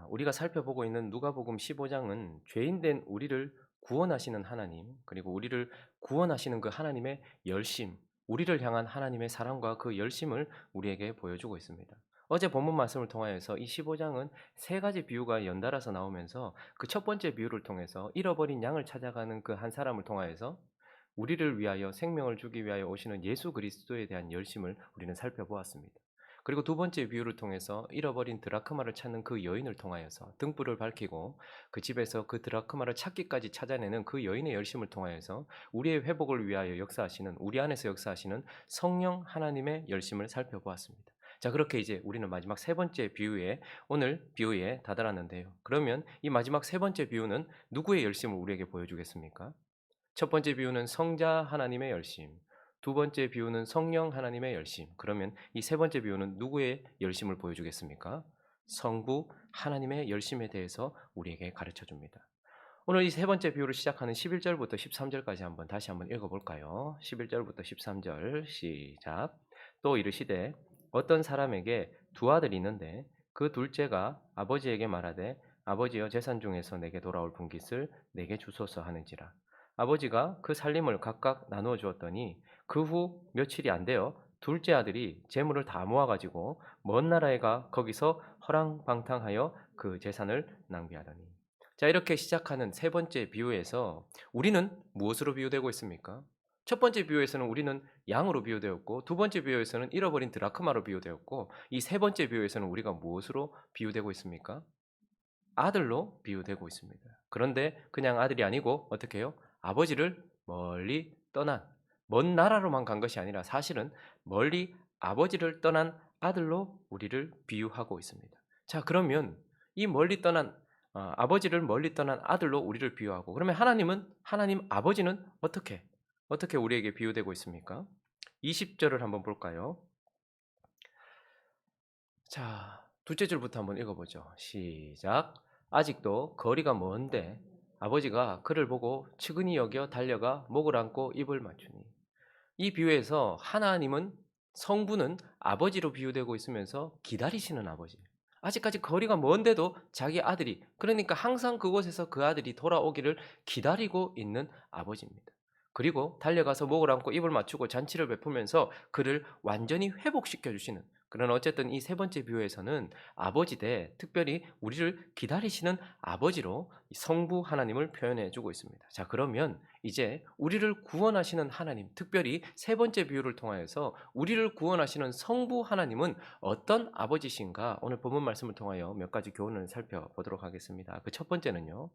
우리가 살펴보고 있는 누가복음 15장은 죄인된 우리를 구원하시는 하나님, 그리고 우리를 구원하시는 그 하나님의 열심, 우리를 향한 하나님의 사랑과 그 열심을 우리에게 보여주고 있습니다. 어제 본문 말씀을 통하여서 이 15장은 세 가지 비유가 연달아서 나오면서 그 첫 번째 비유를 통해서 잃어버린 양을 찾아가는 그 한 사람을 통하여서 우리를 위하여 생명을 주기 위하여 오시는 예수 그리스도에 대한 열심을 우리는 살펴보았습니다. 그리고 두 번째 비유를 통해서 잃어버린 드라크마를 찾는 그 여인을 통하여서 등불을 밝히고 그 집에서 그 드라크마를 찾기까지 찾아내는 그 여인의 열심을 통하여서 우리의 회복을 위하여 역사하시는, 우리 안에서 역사하시는 성령 하나님의 열심을 살펴보았습니다. 자, 그렇게 이제 우리는 마지막 세 번째 비유에, 오늘 비유에 다다랐는데요. 그러면 이 마지막 세 번째 비유는 누구의 열심을 우리에게 보여주겠습니까? 첫 번째 비유는 성자 하나님의 열심, 두 번째 비유는 성령 하나님의 열심. 그러면 이 세 번째 비유는 누구의 열심을 보여주겠습니까? 성부 하나님의 열심에 대해서 우리에게 가르쳐 줍니다. 오늘 이 세 번째 비유를 시작하는 11절부터 13절까지 다시 한번 읽어볼까요? 11절부터 13절 시작. 또 이르시되 어떤 사람에게 두 아들이 있는데 그 둘째가 아버지에게 말하되 아버지여 재산 중에서 내게 돌아올 분깃을 내게 주소서 하는지라. 아버지가 그 살림을 각각 나누어 주었더니 그 후 며칠이 안 되어 둘째 아들이 재물을 다 모아가지고 먼 나라에 가 거기서 허랑방탕하여 그 재산을 낭비하더니. 자, 이렇게 시작하는 세 번째 비유에서 우리는 무엇으로 비유되고 있습니까? 첫 번째 비유에서는 우리는 양으로 비유되었고, 두 번째 비유에서는 잃어버린 드라크마로 비유되었고, 이 세 번째 비유에서는 우리가 무엇으로 비유되고 있습니까? 아들로 비유되고 있습니다. 그런데 그냥 아들이 아니고 어떻게 해요? 아버지를 멀리 떠난, 먼 나라로만 간 것이 아니라 사실은 멀리 아버지를 떠난 아들로 우리를 비유하고 있습니다. 자, 그러면 이 멀리 떠난 아버지를 멀리 떠난 아들로 우리를 비유하고, 그러면 하나님 아버지는 어떻게 우리에게 비유되고 있습니까? 20절을 한번 볼까요? 자, 둘째 줄부터 한번 읽어보죠. 시작. 아직도 거리가 먼데 아버지가 그를 보고 측은히 여겨 달려가 목을 안고 입을 맞추니. 이 비유에서 하나님은, 성부는 아버지로 비유되고 있으면서 기다리시는 아버지. 아직까지 거리가 먼데도 자기 아들이, 그러니까 항상 그곳에서 그 아들이 돌아오기를 기다리고 있는 아버지입니다. 그리고 달려가서 목을 안고 입을 맞추고 잔치를 베풀면서 그를 완전히 회복시켜 주시는, 그런, 어쨌든 이 세 번째 비유에서는 아버지 대 특별히 우리를 기다리시는 아버지로 성부 하나님을 표현해 주고 있습니다. 자, 그러면 이제 우리를 구원하시는 하나님, 특별히 세 번째 비유를 통하여서 우리를 구원하시는 성부 하나님은 어떤 아버지신가, 오늘 본문 말씀을 통하여 몇 가지 교훈을 살펴보도록 하겠습니다. 그 첫 번째는요,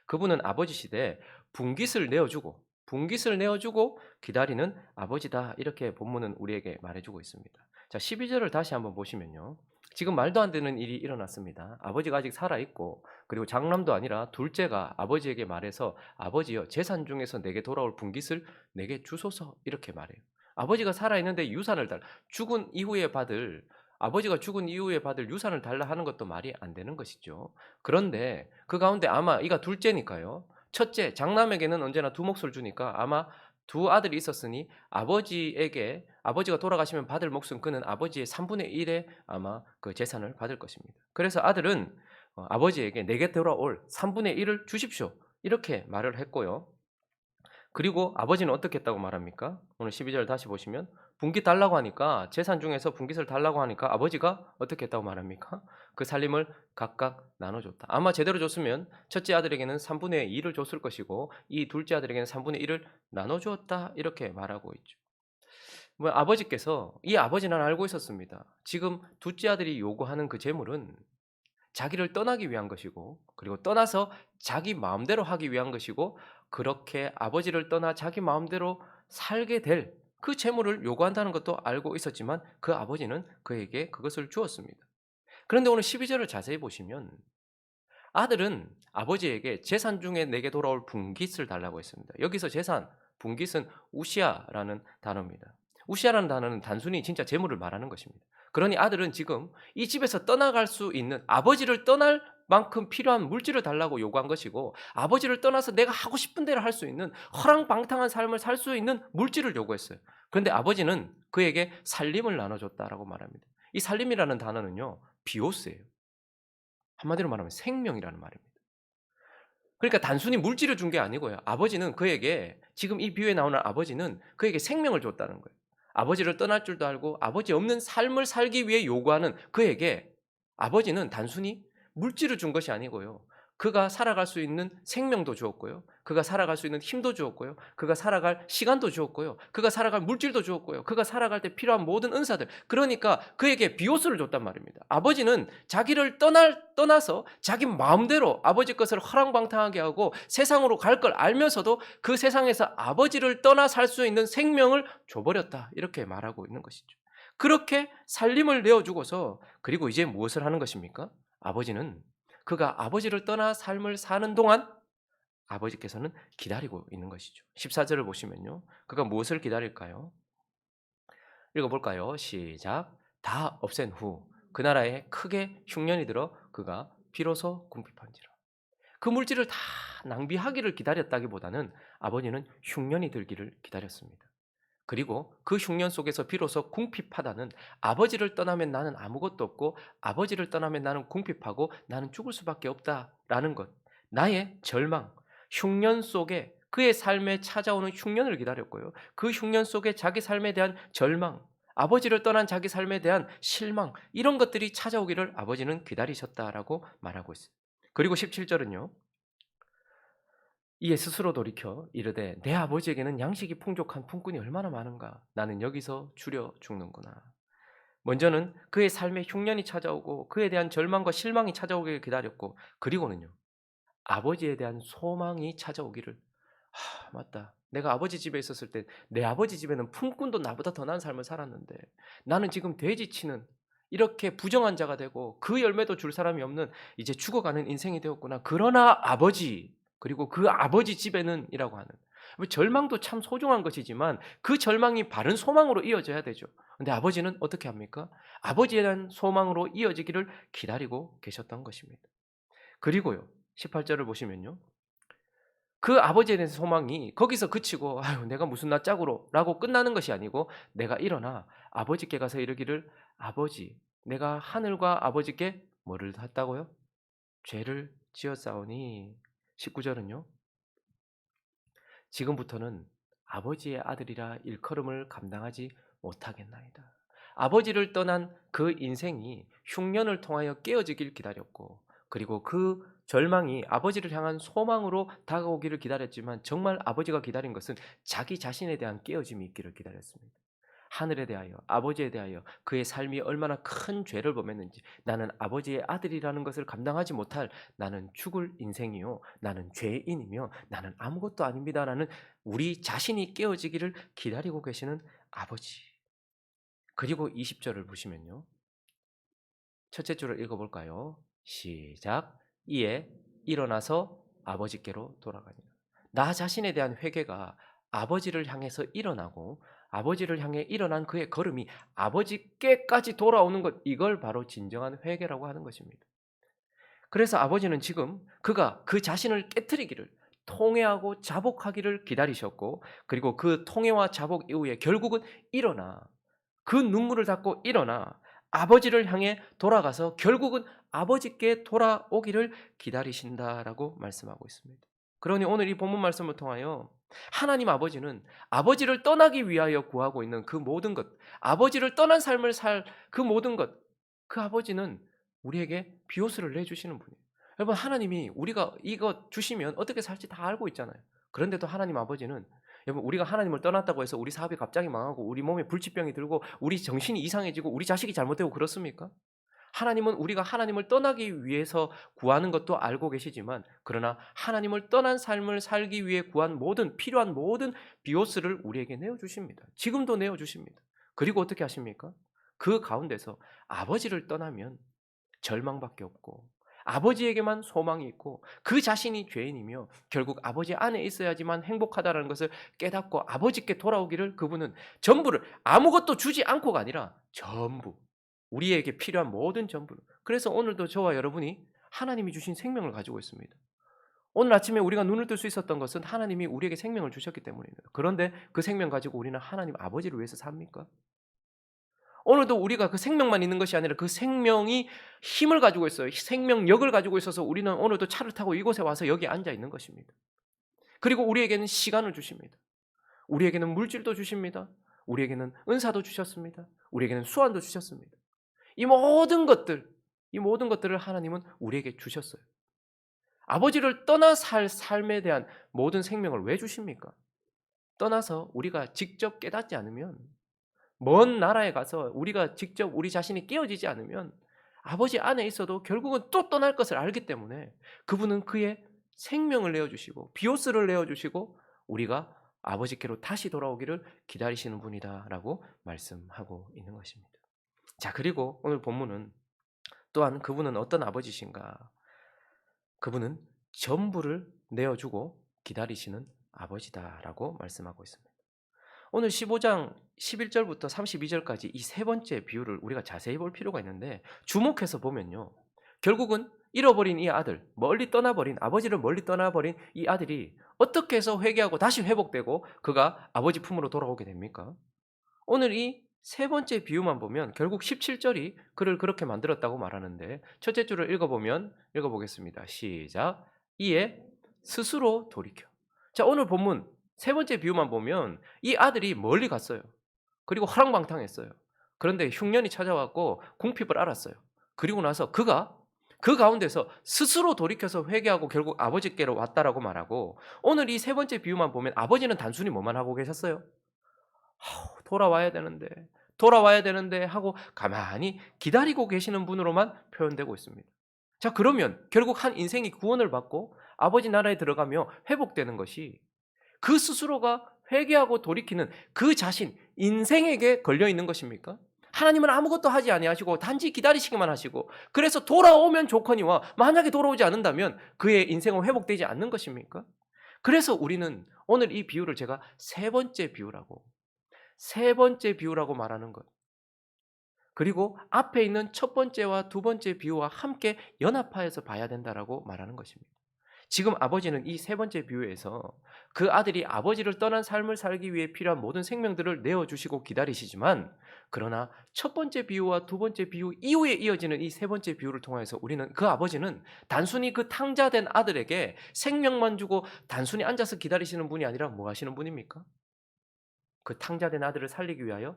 그분은 아버지시되 분깃을 내어주고 기다리는 아버지다, 이렇게 본문은 우리에게 말해주고 있습니다. 자, 12절을 다시 한번 보시면요, 지금 말도 안 되는 일이 일어났습니다. 아버지가 아직 살아있고, 그리고 장남도 아니라 둘째가 아버지에게 말해서 아버지여 재산 중에서 내게 돌아올 분깃을 내게 주소서, 이렇게 말해요. 아버지가 살아있는데 유산을 달라, 아버지가 죽은 이후에 받을 유산을 달라 하는 것도 말이 안 되는 것이죠. 그런데 그 가운데 아마 이가 둘째니까요, 첫째 장남에게는 언제나 두 몫을 주니까 아마 두 아들이 있었으니 아버지가 돌아가시면 받을 몫은 그는 아버지의 3분의 1의 아마 그 재산을 받을 것입니다. 그래서 아들은 아버지에게 내게 돌아올 3분의 1을 주십시오, 이렇게 말을 했고요. 그리고 아버지는 어떻게 했다고 말합니까? 오늘 12절 다시 보시면 분깃 달라고 하니까, 재산 중에서 분깃을 달라고 하니까 아버지가 어떻게 했다고 말합니까? 그 살림을 각각 나눠줬다. 아마 제대로 줬으면 첫째 아들에게는 3분의 2를 줬을 것이고 이 둘째 아들에게는 3분의 1을 나눠주었다, 이렇게 말하고 있죠. 이 아버지는 알고 있었습니다. 지금 둘째 아들이 요구하는 그 재물은 자기를 떠나기 위한 것이고, 그리고 떠나서 자기 마음대로 하기 위한 것이고, 그렇게 아버지를 떠나 자기 마음대로 살게 될 그 재물을 요구한다는 것도 알고 있었지만 그 아버지는 그에게 그것을 주었습니다. 그런데 오늘 12절을 자세히 보시면 아들은 아버지에게 재산 중에 내게 돌아올 분깃을 달라고 했습니다. 여기서 재산, 분깃은 우시아라는 단어입니다. 우시아라는 단어는 단순히 진짜 재물을 말하는 것입니다. 그러니 아들은 지금 이 집에서 떠나갈 수 있는, 아버지를 떠날 만큼 필요한 물질을 달라고 요구한 것이고, 아버지를 떠나서 내가 하고 싶은 대로 할 수 있는 허랑방탕한 삶을 살 수 있는 물질을 요구했어요. 그런데 아버지는 그에게 살림을 나눠줬다라고 말합니다. 이 살림이라는 단어는요, 비오스예요. 한마디로 말하면 생명이라는 말입니다. 그러니까 단순히 물질을 준 게 아니고요. 아버지는 그에게 지금 이 비유에 나오는 아버지는 그에게 생명을 줬다는 거예요. 아버지를 떠날 줄도 알고 아버지 없는 삶을 살기 위해 요구하는 그에게 아버지는 단순히 물질을 준 것이 아니고요. 그가 살아갈 수 있는 생명도 주었고요. 그가 살아갈 수 있는 힘도 주었고요. 그가 살아갈 시간도 주었고요. 그가 살아갈 물질도 주었고요. 그가 살아갈 때 필요한 모든 은사들. 그러니까 그에게 비호수를 줬단 말입니다. 아버지는 자기를 떠나서 자기 마음대로 아버지 것을 허랑방탕하게 하고 세상으로 갈 걸 알면서도 그 세상에서 아버지를 떠나 살 수 있는 생명을 줘버렸다. 이렇게 말하고 있는 것이죠. 그렇게 살림을 내어주고서 그리고 이제 무엇을 하는 것입니까? 아버지는 그가 아버지를 떠나 삶을 사는 동안 아버지께서는 기다리고 있는 것이죠. 14절을 보시면요. 그가 무엇을 기다릴까요? 읽어볼까요? 시작. 다 없앤 후 그 나라에 크게 흉년이 들어 그가 비로소 궁핍한지라. 그 물질을 다 낭비하기를 기다렸다기보다는 아버지는 흉년이 들기를 기다렸습니다. 그리고 그 흉년 속에서 비로소 궁핍하다는 아버지를 떠나면 나는 아무것도 없고 아버지를 떠나면 나는 궁핍하고 나는 죽을 수밖에 없다라는 것. 나의 절망, 흉년 속에 그의 삶에 찾아오는 흉년을 기다렸고요. 그 흉년 속에 자기 삶에 대한 절망, 아버지를 떠난 자기 삶에 대한 실망, 이런 것들이 찾아오기를 아버지는 기다리셨다라고 말하고 있어요. 그리고 17절은요. 이에 스스로 돌이켜 이르되 내 아버지에게는 양식이 풍족한 품꾼이 얼마나 많은가. 나는 여기서 줄여 죽는구나. 먼저는 그의 삶에 흉년이 찾아오고 그에 대한 절망과 실망이 찾아오기를 기다렸고, 그리고는요 아버지에 대한 소망이 찾아오기를, 맞다, 내가 아버지 집에 있었을 때 내 아버지 집에는 품꾼도 나보다 더 나은 삶을 살았는데 나는 지금 돼지치는 이렇게 부정한 자가 되고 그 열매도 줄 사람이 없는 이제 죽어가는 인생이 되었구나. 그러나 아버지, 그리고 그 아버지 집에는 이라고 하는, 절망도 참 소중한 것이지만 그 절망이 바른 소망으로 이어져야 되죠. 근데 아버지는 어떻게 합니까? 아버지에 대한 소망으로 이어지기를 기다리고 계셨던 것입니다. 그리고요 18절을 보시면요, 그 아버지에 대한 소망이 거기서 그치고 아유 내가 무슨 나 짝으로라고 끝나는 것이 아니고, 내가 일어나 아버지께 가서 이르기를 아버지 내가 하늘과 아버지께 뭐를 했다고요? 죄를 지었사오니. 19절은요. 지금부터는 아버지의 아들이라 일컬음을 감당하지 못하겠나이다. 아버지를 떠난 그 인생이 흉년을 통하여 깨어지길 기다렸고, 그리고 그 절망이 아버지를 향한 소망으로 다가오기를 기다렸지만 정말 아버지가 기다린 것은 자기 자신에 대한 깨어짐이 있기를 기다렸습니다. 하늘에 대하여 아버지에 대하여 그의 삶이 얼마나 큰 죄를 범했는지, 나는 아버지의 아들이라는 것을 감당하지 못할, 나는 죽을 인생이요 나는 죄인이며 나는 아무것도 아닙니다라는 우리 자신이 깨어지기를 기다리고 계시는 아버지. 그리고 20절을 보시면요, 첫째 줄을 읽어볼까요? 시작. 이에 일어나서 아버지께로 돌아가니라. 나 자신에 대한 회개가 아버지를 향해서 일어나고 아버지를 향해 일어난 그의 걸음이 아버지께까지 돌아오는 것, 이걸 바로 진정한 회개라고 하는 것입니다. 그래서 아버지는 지금 그가 그 자신을 깨트리기를, 통회하고 자복하기를 기다리셨고, 그리고 그 통회와 자복 이후에 결국은 일어나 그 눈물을 닦고 일어나 아버지를 향해 돌아가서 결국은 아버지께 돌아오기를 기다리신다라고 말씀하고 있습니다. 그러니 오늘 이 본문 말씀을 통하여 하나님 아버지는 아버지를 떠나기 위하여 구하고 있는 그 모든 것, 아버지를 떠난 삶을 살 그 모든 것, 그 아버지는 우리에게 비호수를 내주시는 분이에요. 여러분, 하나님이 우리가 이거 주시면 어떻게 살지 다 알고 있잖아요. 그런데도 하나님 아버지는, 여러분, 우리가 하나님을 떠났다고 해서 우리 사업이 갑자기 망하고 우리 몸에 불치병이 들고 우리 정신이 이상해지고 우리 자식이 잘못되고 그렇습니까? 하나님은 우리가 하나님을 떠나기 위해서 구하는 것도 알고 계시지만, 그러나 하나님을 떠난 삶을 살기 위해 구한 모든 필요한 모든 비오스를 우리에게 내어주십니다. 지금도 내어주십니다. 그리고 어떻게 하십니까? 그 가운데서 아버지를 떠나면 절망밖에 없고 아버지에게만 소망이 있고 그 자신이 죄인이며 결국 아버지 안에 있어야지만 행복하다는 것을 깨닫고 아버지께 돌아오기를, 그분은 전부를, 아무것도 주지 않고가 아니라 전부, 우리에게 필요한 모든 전부를. 그래서 오늘도 저와 여러분이 하나님이 주신 생명을 가지고 있습니다. 오늘 아침에 우리가 눈을 뜰 수 있었던 것은 하나님이 우리에게 생명을 주셨기 때문입니다. 그런데 그 생명 가지고 우리는 하나님 아버지를 위해서 삽니까? 오늘도 우리가 그 생명만 있는 것이 아니라 그 생명이 힘을 가지고 있어요. 생명력을 가지고 있어서 우리는 오늘도 차를 타고 이곳에 와서 여기 앉아 있는 것입니다. 그리고 우리에게는 시간을 주십니다. 우리에게는 물질도 주십니다. 우리에게는 은사도 주셨습니다. 우리에게는 수완도 주셨습니다. 이 모든 것들을 하나님은 우리에게 주셨어요. 아버지를 떠나 살 삶에 대한 모든 생명을 왜 주십니까? 떠나서 우리가 직접 깨닫지 않으면, 먼 나라에 가서 우리가 직접 우리 자신이 깨어지지 않으면 아버지 안에 있어도 결국은 또 떠날 것을 알기 때문에 그분은 그의 생명을 내어주시고 비오스를 내어주시고 우리가 아버지께로 다시 돌아오기를 기다리시는 분이다라고 말씀하고 있는 것입니다. 자, 그리고 오늘 본문은 또한 그분은 어떤 아버지신가? 그분은 전부를 내어주고 기다리시는 아버지다라고 말씀하고 있습니다. 오늘 15장 11절부터 32절까지 이 세 번째 비유를 우리가 자세히 볼 필요가 있는데, 주목해서 보면요, 결국은 잃어버린 이 아들, 아버지를 멀리 떠나버린 이 아들이 어떻게 해서 회개하고 다시 회복되고 그가 아버지 품으로 돌아오게 됩니까? 오늘 이 세 번째 비유만 보면 결국 17절이 그를 그렇게 만들었다고 말하는데, 첫째 줄을 읽어보겠습니다. 시작. 이에 스스로 돌이켜. 자, 오늘 본문 세 번째 비유만 보면 이 아들이 멀리 갔어요. 그리고 허랑방탕했어요. 그런데 흉년이 찾아왔고 궁핍을 알았어요. 그리고 나서 그가 그 가운데서 스스로 돌이켜서 회개하고 결국 아버지께로 왔다라고 말하고, 오늘 이 세 번째 비유만 보면 아버지는 단순히 뭐만 하고 계셨어요? 돌아와야 되는데 하고 가만히 기다리고 계시는 분으로만 표현되고 있습니다. 자, 그러면 결국 한 인생이 구원을 받고 아버지 나라에 들어가며 회복되는 것이 그 스스로가 회개하고 돌이키는 그 자신, 인생에게 걸려 있는 것입니까? 하나님은 아무것도 하지 아니하시고 단지 기다리시기만 하시고, 그래서 돌아오면 좋거니와 만약에 돌아오지 않는다면 그의 인생은 회복되지 않는 것입니까? 그래서 우리는 오늘 이 비유를 제가 세 번째 비유라고 말하는 것, 그리고 앞에 있는 첫 번째와 두 번째 비유와 함께 연합하여서 봐야 된다라고 말하는 것입니다. 지금 아버지는 이 세 번째 비유에서 그 아들이 아버지를 떠난 삶을 살기 위해 필요한 모든 생명들을 내어주시고 기다리시지만, 그러나 첫 번째 비유와 두 번째 비유 이후에 이어지는 이 세 번째 비유를 통해서 우리는 그 아버지는 단순히 그 탕자된 아들에게 생명만 주고 단순히 앉아서 기다리시는 분이 아니라 뭐 하시는 분입니까? 그 탕자된 아들을 살리기 위하여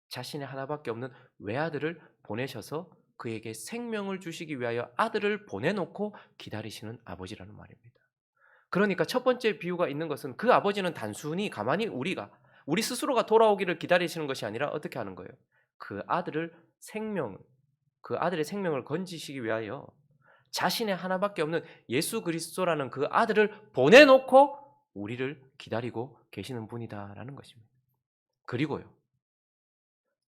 자신의 하나밖에 없는 외아들을 보내셔서 그에게 생명을 주시기 위하여 아들을 보내놓고 기다리시는 아버지라는 말입니다. 그러니까 첫 번째 비유가 있는 것은 그 아버지는 단순히 가만히 우리 스스로가 돌아오기를 기다리시는 것이 아니라 어떻게 하는 거예요? 그 아들의 생명을 건지시기 위하여 자신의 하나밖에 없는 예수 그리스도라는 그 아들을 보내놓고 우리를 기다리고 계시는 분이다라는 것입니다. 그리고요,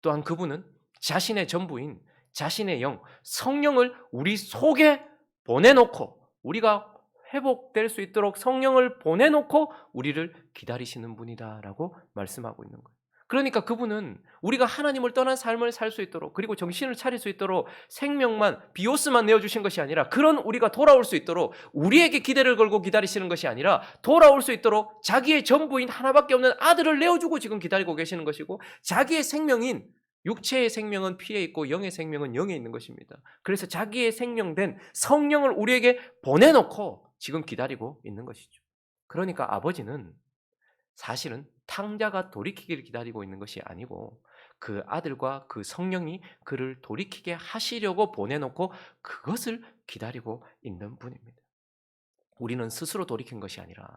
또한 그분은 자신의 전부인 자신의 영, 성령을 우리 속에 보내놓고, 우리가 회복될 수 있도록 성령을 보내놓고 우리를 기다리시는 분이다라고 말씀하고 있는 거예요. 그러니까 그분은 우리가 하나님을 떠난 삶을 살 수 있도록, 그리고 정신을 차릴 수 있도록 생명만, 비오스만 내어주신 것이 아니라, 그런 우리가 돌아올 수 있도록 우리에게 기대를 걸고 기다리시는 것이 아니라, 돌아올 수 있도록 자기의 전부인 하나밖에 없는 아들을 내어주고 지금 기다리고 계시는 것이고, 자기의 생명인 육체의 생명은 피에 있고 영의 생명은 영에 있는 것입니다. 그래서 자기의 생명된 성령을 우리에게 보내놓고 지금 기다리고 있는 것이죠. 그러니까 아버지는 사실은 탕자가 돌이키기를 기다리고 있는 것이 아니고, 그 아들과 그 성령이 그를 돌이키게 하시려고 보내놓고 그것을 기다리고 있는 분입니다. 우리는 스스로 돌이킨 것이 아니라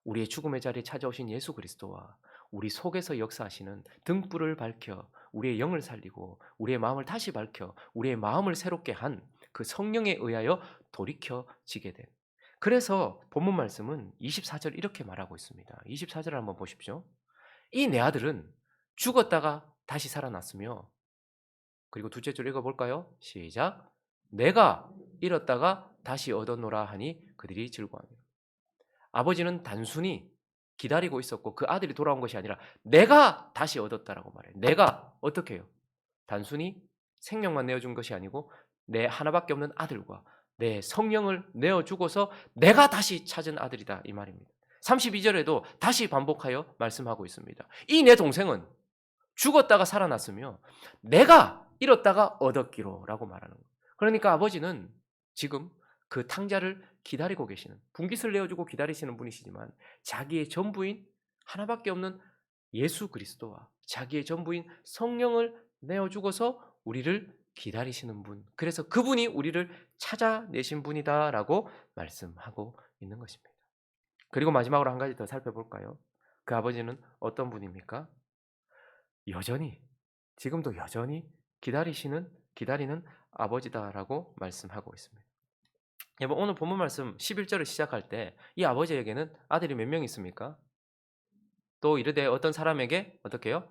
우리의 죽음의 자리에 찾아오신 예수 그리스도와 우리 속에서 역사하시는 등불을 밝혀 우리의 영을 살리고 우리의 마음을 다시 밝혀 우리의 마음을 새롭게 한 그 성령에 의하여 돌이켜지게 된. 그래서 본문 말씀은 24절 이렇게 말하고 있습니다. 24절을 한번 보십시오. 이 내 아들은 죽었다가 다시 살아났으며, 그리고 둘째 줄 읽어볼까요? 시작. 내가 잃었다가 다시 얻었노라 하니 그들이 즐거워하며. 아버지는 단순히 기다리고 있었고 그 아들이 돌아온 것이 아니라 내가 다시 얻었다라고 말해요. 내가 어떻게 해요? 단순히 생명만 내어준 것이 아니고 내 하나밖에 없는 아들과 내 성령을 내어주고서 내가 다시 찾은 아들이다, 이 말입니다. 32절에도 다시 반복하여 말씀하고 있습니다. 이 내 동생은 죽었다가 살아났으며 내가 잃었다가 얻었기로라고 말하는 거예요. 그러니까 아버지는 지금 그 탕자를 기다리고 계시는, 분깃을 내어주고 기다리시는 분이시지만 자기의 전부인 하나밖에 없는 예수 그리스도와 자기의 전부인 성령을 내어주고서 우리를 기다리시는 분, 그래서 그분이 우리를 찾아내신 분이다라고 말씀하고 있는 것입니다. 그리고 마지막으로 한 가지 더 살펴볼까요? 그 아버지는 어떤 분입니까? 여전히, 지금도 여전히 기다리는 아버지다라고 말씀하고 있습니다. 여러분, 오늘 본문 말씀 11절을 시작할 때 이 아버지에게는 아들이 몇 명 있습니까? 또 이르되 어떤 사람에게 어떻게 해요?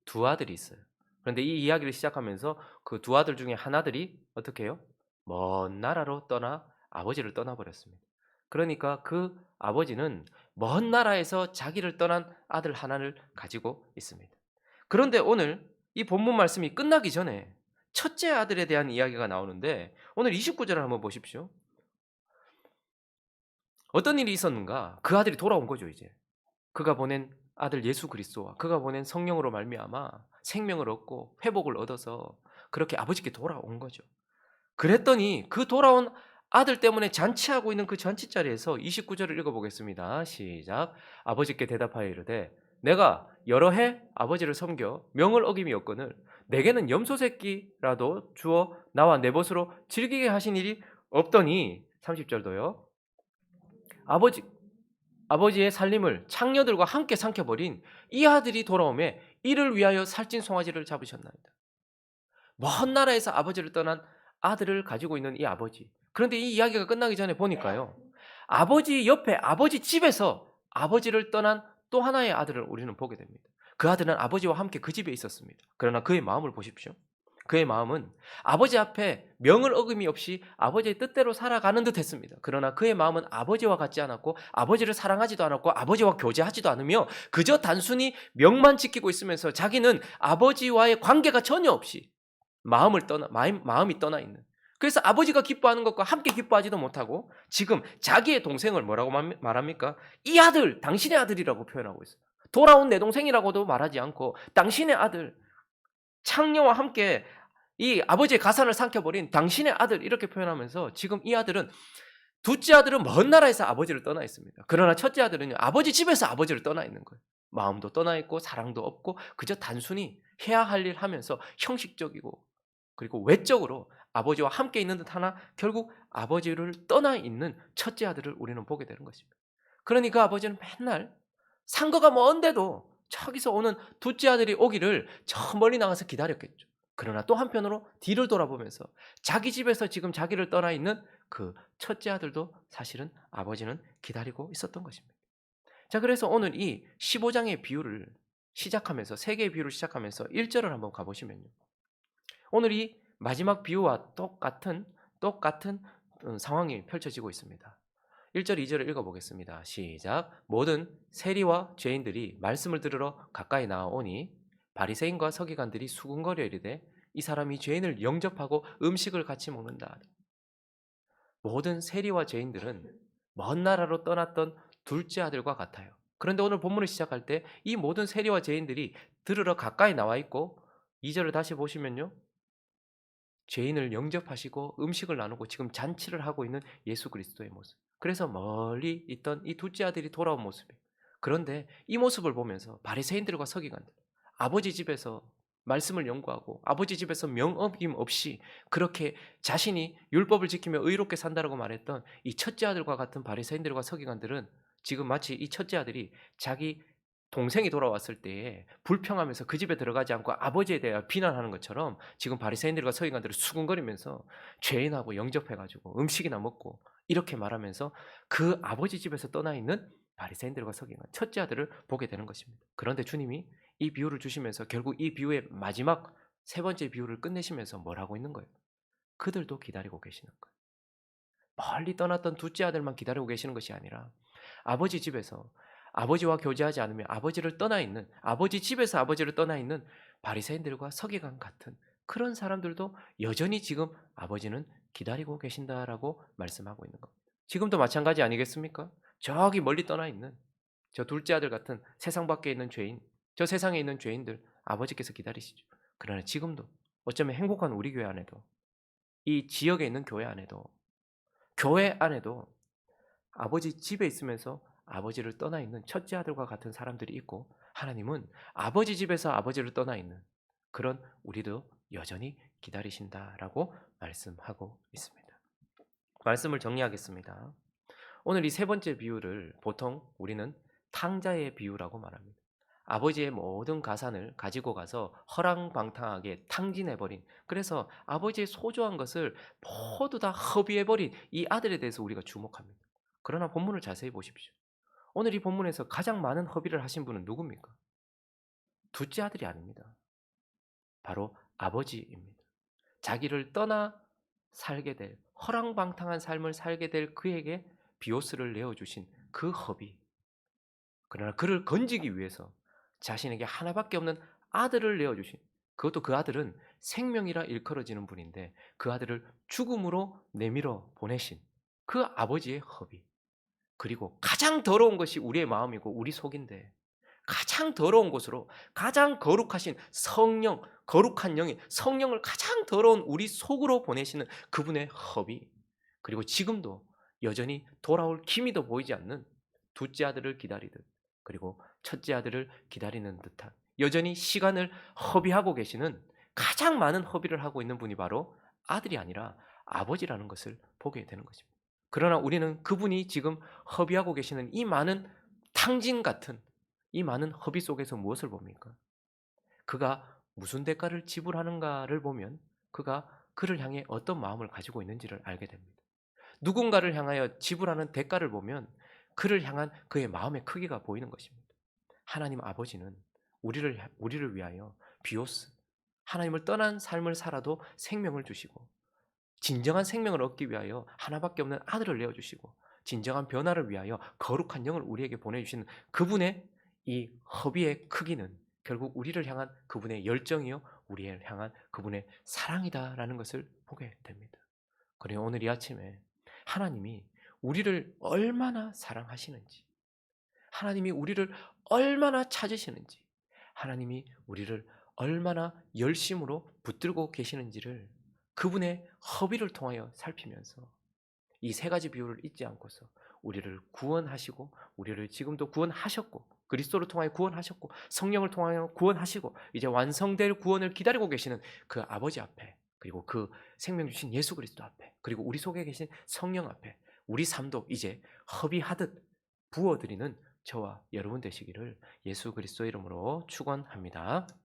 두 아들이 있어요. 그런데 이 이야기를 시작하면서 그 두 아들 중에 한 아들이 어떻게 해요? 먼 나라로 떠나 아버지를 떠나버렸습니다. 그러니까 그 아버지는 먼 나라에서 자기를 떠난 아들 하나를 가지고 있습니다. 그런데 오늘 이 본문 말씀이 끝나기 전에 첫째 아들에 대한 이야기가 나오는데 오늘 29절을 한번 보십시오. 어떤 일이 있었는가? 그 아들이 돌아온 거죠, 이제. 그가 보낸 아들 예수 그리스도와 그가 보낸 성령으로 말미암아 생명을 얻고 회복을 얻어서 그렇게 아버지께 돌아온 거죠. 그랬더니 그 돌아온 아들 때문에 잔치하고 있는 그 잔치 자리에서 29절을 읽어보겠습니다. 시작. 아버지께 대답하여 이르되 내가 여러 해 아버지를 섬겨 명을 어김이 없거늘 내게는 염소 새끼라도 주어 나와 내 벗으로 즐기게 하신 일이 없더니 30절도요. 아버지의 살림을 창녀들과 함께 삼켜버린 이 아들이 돌아오매 이를 위하여 살찐 송아지를 잡으셨나이다. 먼 나라에서 아버지를 떠난 아들을 가지고 있는 이 아버지. 그런데 이 이야기가 끝나기 전에 보니까요. 아버지 옆에 아버지 집에서 아버지를 떠난 또 하나의 아들을 우리는 보게 됩니다. 그 아들은 아버지와 함께 그 집에 있었습니다. 그러나 그의 마음을 보십시오. 그의 마음은 아버지 앞에 명을 어김이 없이 아버지의 뜻대로 살아가는 듯 했습니다. 그러나 그의 마음은 아버지와 같지 않았고 아버지를 사랑하지도 않았고 아버지와 교제하지도 않으며 그저 단순히 명만 지키고 있으면서 자기는 아버지와의 관계가 전혀 없이 마음이 떠나 있는. 그래서 아버지가 기뻐하는 것과 함께 기뻐하지도 못하고 지금 자기의 동생을 뭐라고 말합니까? 이 아들, 당신의 아들이라고 표현하고 있어요. 돌아온 내 동생이라고도 말하지 않고 당신의 아들, 창녀와 함께 이 아버지의 가산을 삼켜버린 당신의 아들 이렇게 표현하면서 지금 이 아들은 둘째 아들은 먼 나라에서 아버지를 떠나 있습니다. 그러나 첫째 아들은 아버지 집에서 아버지를 떠나 있는 거예요. 마음도 떠나 있고 사랑도 없고 그저 단순히 해야 할 일 하면서 형식적이고 그리고 외적으로 아버지와 함께 있는 듯 하나 결국 아버지를 떠나 있는 첫째 아들을 우리는 보게 되는 것입니다. 그러니까 아버지는 맨날 상거가 먼데도 저기서 오는 둘째 아들이 오기를 저 멀리 나가서 기다렸겠죠. 그러나 또 한편으로 뒤를 돌아보면서 자기 집에서 지금 자기를 떠나 있는 그 첫째 아들도 사실은 아버지는 기다리고 있었던 것입니다. 자, 그래서 오늘 이 15장의 비유를 시작하면서 세 개의 비유를 시작하면서 1절을 한번 가보시면요. 오늘 이 마지막 비유와 똑같은 상황이 펼쳐지고 있습니다. 1절, 2절을 읽어보겠습니다. 시작. 모든 세리와 죄인들이 말씀을 들으러 가까이 나아오니 바리새인과 서기관들이 수군거려 이르되 이 사람이 죄인을 영접하고 음식을 같이 먹는다. 모든 세리와 죄인들은 먼 나라로 떠났던 둘째 아들과 같아요. 그런데 오늘 본문을 시작할 때 이 모든 세리와 죄인들이 들으러 가까이 나와 있고 2절을 다시 보시면요. 죄인을 영접하시고 음식을 나누고 지금 잔치를 하고 있는 예수 그리스도의 모습. 그래서 멀리 있던 이 둘째 아들이 돌아온 모습이에요. 그런데 이 모습을 보면서 바리새인들과 서기관들, 아버지 집에서 말씀을 연구하고 아버지 집에서 명어김 없이 그렇게 자신이 율법을 지키며 의롭게 산다라고 말했던 이 첫째 아들과 같은 바리새인들과 서기관들은 지금 마치 이 첫째 아들이 자기 동생이 돌아왔을 때에 불평하면서 그 집에 들어가지 않고 아버지에 대해 비난하는 것처럼 지금 바리새인들과 서기관들을 수군거리면서 죄인하고 영접해가지고 음식이나 먹고 이렇게 말하면서 그 아버지 집에서 떠나 있는 바리새인들과 서기관 첫째 아들을 보게 되는 것입니다. 그런데 주님이 이 비유를 주시면서 결국 이 비유의 마지막 세 번째 비유를 끝내시면서 뭘 하고 있는 거예요? 그들도 기다리고 계시는 거예요. 멀리 떠났던 둘째 아들만 기다리고 계시는 것이 아니라 아버지 집에서 아버지와 교제하지 않으며 아버지를 떠나 있는 아버지 집에서 아버지를 떠나 있는 바리새인들과 서기관 같은 그런 사람들도 여전히 지금 아버지는 기다리고 계신다라고 말씀하고 있는 겁니다. 지금도 마찬가지 아니겠습니까? 저기 멀리 떠나 있는 저 둘째 아들 같은 세상 밖에 있는 죄인, 저 세상에 있는 죄인들 아버지께서 기다리시죠. 그러나 지금도 어쩌면 행복한 우리 교회 안에도, 이 지역에 있는 교회 안에도 아버지 집에 있으면서 아버지를 떠나 있는 첫째 아들과 같은 사람들이 있고, 하나님은 아버지 집에서 아버지를 떠나 있는 그런 우리도 여전히 기다리신다라고 말씀하고 있습니다. 말씀을 정리하겠습니다. 오늘 이 세 번째 비유를 보통 우리는 탕자의 비유라고 말합니다. 아버지의 모든 가산을 가지고 가서 허랑방탕하게 탕진해버린, 그래서 아버지의 소중한 것을 모두 다 허비해버린 이 아들에 대해서 우리가 주목합니다. 그러나 본문을 자세히 보십시오. 오늘 이 본문에서 가장 많은 허비를 하신 분은 누굽니까? 둘째 아들이 아닙니다. 바로 아버지입니다. 자기를 떠나 살게 될, 허랑방탕한 삶을 살게 될 그에게 비오스를 내어주신 그 허비. 그러나 그를 건지기 위해서 자신에게 하나밖에 없는 아들을 내어주신, 그것도 그 아들은 생명이라 일컬어지는 분인데 그 아들을 죽음으로 내밀어 보내신 그 아버지의 허비. 그리고 가장 더러운 것이 우리의 마음이고 우리 속인데, 가장 더러운 곳으로 가장 거룩하신 성령, 거룩한 영이 성령을 가장 더러운 우리 속으로 보내시는 그분의 허비. 그리고 지금도 여전히 돌아올 기미도 보이지 않는 둘째 아들을 기다리듯, 그리고 첫째 아들을 기다리는 듯한, 여전히 시간을 허비하고 계시는, 가장 많은 허비를 하고 있는 분이 바로 아들이 아니라 아버지라는 것을 보게 되는 것입니다. 그러나 우리는 그분이 지금 허비하고 계시는 이 많은 탕진 같은 이 많은 허비 속에서 무엇을 봅니까? 그가 무슨 대가를 지불하는가를 보면 그가 그를 향해 어떤 마음을 가지고 있는지를 알게 됩니다. 누군가를 향하여 지불하는 대가를 보면 그를 향한 그의 마음의 크기가 보이는 것입니다. 하나님 아버지는 우리를 위하여 비오스, 하나님을 떠난 삶을 살아도 생명을 주시고, 진정한 생명을 얻기 위하여 하나밖에 없는 아들을 내어주시고, 진정한 변화를 위하여 거룩한 영을 우리에게 보내주시는 그분의 이 허비의 크기는 결국 우리를 향한 그분의 열정이요, 우리를 향한 그분의 사랑이다라는 것을 보게 됩니다. 그리고 오늘 이 아침에 하나님이 우리를 얼마나 사랑하시는지, 하나님이 우리를 얼마나 찾으시는지, 하나님이 우리를 얼마나 열심으로 붙들고 계시는지를 그분의 허비를 통하여 살피면서 이 세 가지 비유를 잊지 않고서 우리를 구원하시고, 우리를 지금도 구원하셨고, 그리스도를 통하여 구원하셨고, 성령을 통하여 구원하시고, 이제 완성될 구원을 기다리고 계시는 그 아버지 앞에, 그리고 그 생명 주신 예수 그리스도 앞에, 그리고 우리 속에 계신 성령 앞에 우리 삶도 이제 허비하듯 부어드리는 저와 여러분 되시기를 예수 그리스도 이름으로 축원합니다.